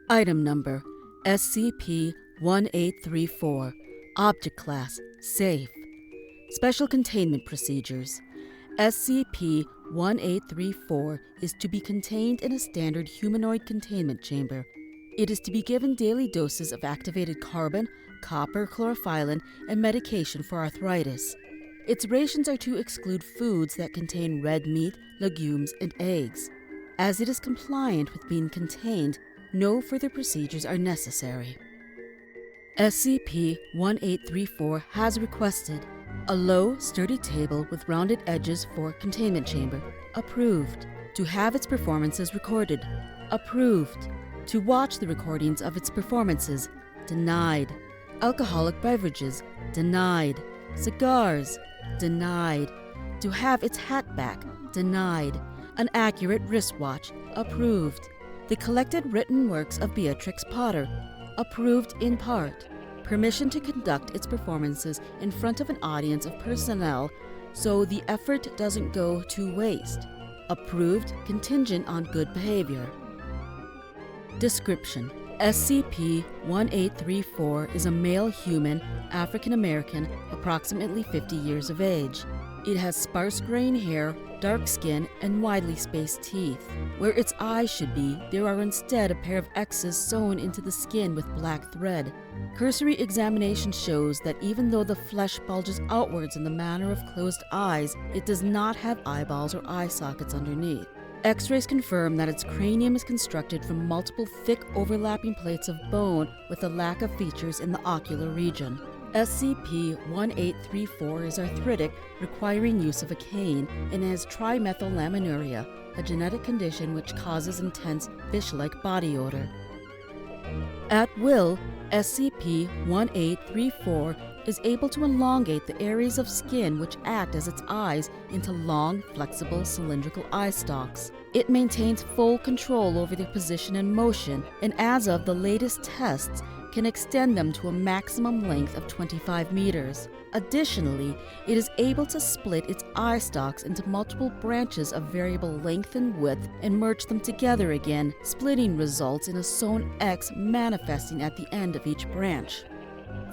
Item Number SCP-1834 Object Class Safe. Special Containment Procedures. SCP-1834 is to be contained in a standard humanoid containment chamber. It is to be given daily doses of activated carbon, copper, chlorophyllin, and medication for arthritis. Its rations are to exclude foods that contain red meat, legumes, and eggs. As it is compliant with being contained, no further procedures are necessary. SCP-1834 has requested a low, sturdy table with rounded edges for containment chamber. Approved. To have its performances recorded. Approved. To watch the recordings of its performances. Denied. Alcoholic beverages. Denied. Cigars. Denied. To have its hat back. Denied. An accurate wristwatch. Approved. The collected written works of Beatrix Potter. Approved in part. Permission to conduct its performances in front of an audience of personnel so the effort doesn't go to waste. Approved contingent on good behavior. Description: SCP-1834 is a male human, African American, approximately 50 years of age. It has sparse graying hair, dark skin, and widely spaced teeth. Where its eyes should be, there are instead a pair of X's sewn into the skin with black thread. Cursory examination shows that even though the flesh bulges outwards in the manner of closed eyes, it does not have eyeballs or eye sockets underneath. X-rays confirm that its cranium is constructed from multiple thick overlapping plates of bone with a lack of features in the ocular region. SCP-1834 is arthritic, requiring use of a cane, and has trimethylaminuria, a genetic condition which causes intense fish-like body odor. At will, SCP-1834 is able to elongate the areas of skin which act as its eyes into long, flexible, cylindrical eye stalks. It maintains full control over their position and motion, and as of the latest tests, can extend them to a maximum length of 25 meters. Additionally, it is able to split its eye stalks into multiple branches of variable length and width and merge them together again. Splitting results in a sewn X manifesting at the end of each branch.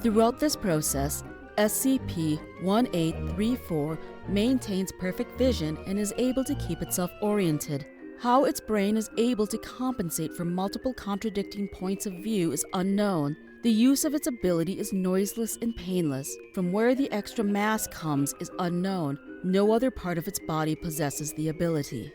Throughout this process, SCP-1834 maintains perfect vision and is able to keep itself oriented. How its brain is able to compensate for multiple contradicting points of view is unknown. The use of its ability is noiseless and painless. From where the extra mass comes is unknown. No other part of its body possesses the ability.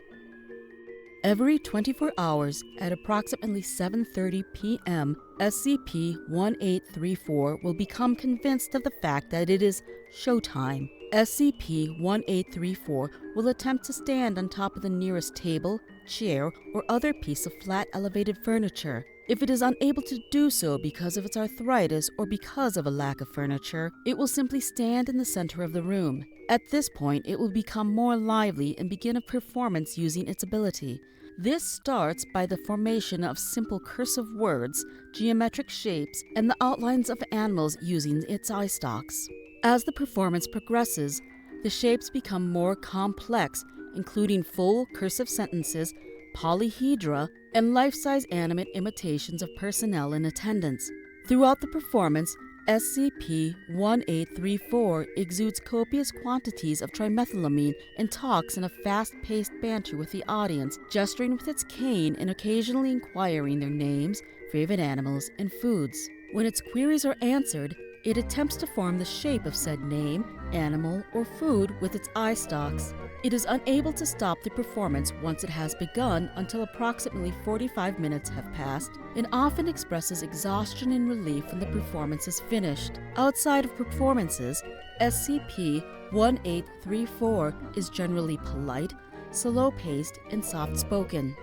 Every 24 hours at approximately 7:30 p.m., SCP-1834 will become convinced of the fact that it is showtime. SCP-1834 will attempt to stand on top of the nearest table, chair, or other piece of flat elevated furniture. If it is unable to do so because of its arthritis or because of a lack of furniture, it will simply stand in the center of the room. At this point, it will become more lively and begin a performance using its ability. This starts by the formation of simple cursive words, geometric shapes, and the outlines of animals using its eye stalks. As the performance progresses, the shapes become more complex, including full cursive sentences, polyhedra, and life-size animate imitations of personnel in attendance. Throughout the performance, SCP-1834 exudes copious quantities of trimethylamine and talks in a fast-paced banter with the audience, gesturing with its cane and occasionally inquiring their names, favorite animals, and foods. When its queries are answered, it attempts to form the shape of said name, animal, or food with its eye stalks. It is unable to stop the performance once it has begun until approximately 45 minutes have passed, and often expresses exhaustion and relief when the performance is finished. Outside of performances, SCP-1834 is generally polite, slow-paced, and soft-spoken.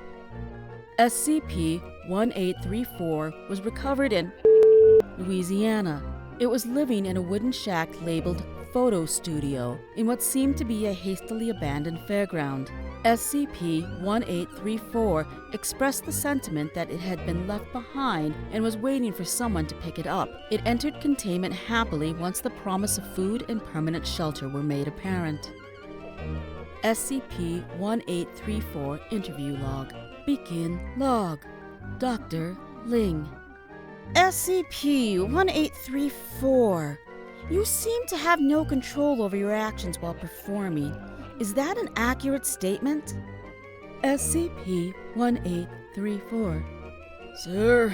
SCP-1834 was recovered in Louisiana. It was living in a wooden shack labeled Photo Studio in what seemed to be a hastily abandoned fairground. SCP-1834 expressed the sentiment that it had been left behind and was waiting for someone to pick it up. It entered containment happily once the promise of food and permanent shelter were made apparent. SCP-1834 Interview Log. Begin Log. Dr. Ling. SCP-1834. You seem to have no control over your actions while performing. Is that an accurate statement? SCP-1834. Sir,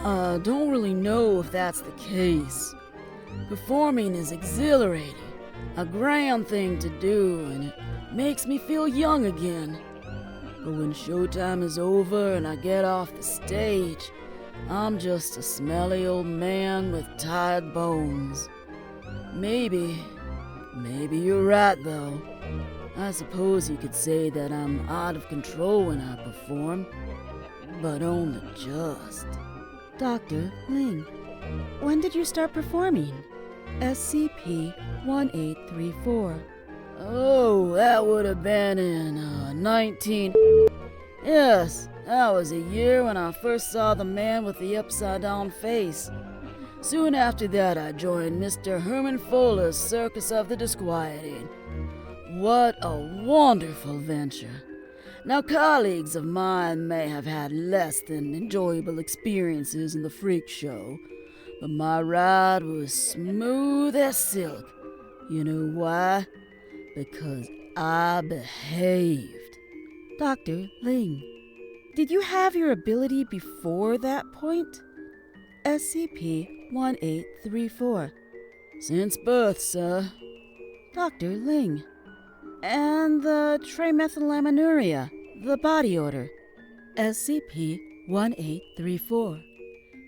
I don't really know if that's the case. Performing is exhilarating, a grand thing to do, and it makes me feel young again. But when showtime is over and I get off the stage, I'm just a smelly old man with tired bones. Maybe you're right though. I suppose you could say that I'm out of control when I perform, but only just. Dr. Ling, when did you start performing? SCP-1834. Oh, that would have been in 19... Yes, that was a year when I first saw the man with the upside-down face. Soon after that, I joined Mr. Herman Fuller's Circus of the Disquieting. What a wonderful venture. Now, colleagues of mine may have had less than enjoyable experiences in the freak show, but my ride was smooth as silk. You know why? Because I behaved. Dr. Ling, did you have your ability before that point? SCP-1834. Since birth, sir. Dr. Ling. And the trimethylaminuria, the body odor. SCP-1834.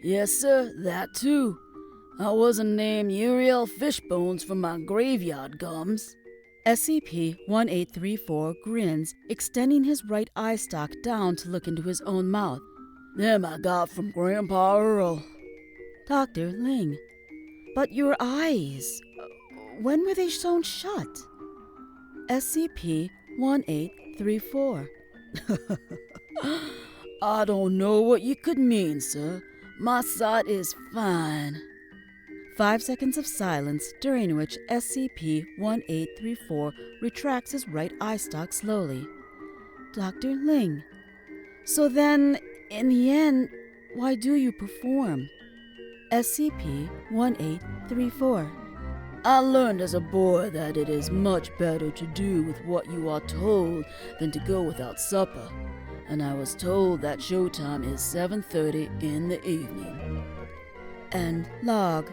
Yes, sir, that too. I wasn't named Uriel Fishbones for my graveyard gums. SCP-1834 grins, extending his right eye stalk down to look into his own mouth. Them I got from Grandpa Earl. Dr. Ling, but your eyes, when were they sewn shut? SCP-1834. I don't know what you could mean, sir. My sight is fine. 5 seconds of silence, during which SCP-1834 retracts his right eye stalk slowly. Dr. Ling, so then, in the end, why do you perform? SCP-1834. I learned as a boy that it is much better to do with what you are told than to go without supper, and I was told that showtime is 7:30 in the evening. End log.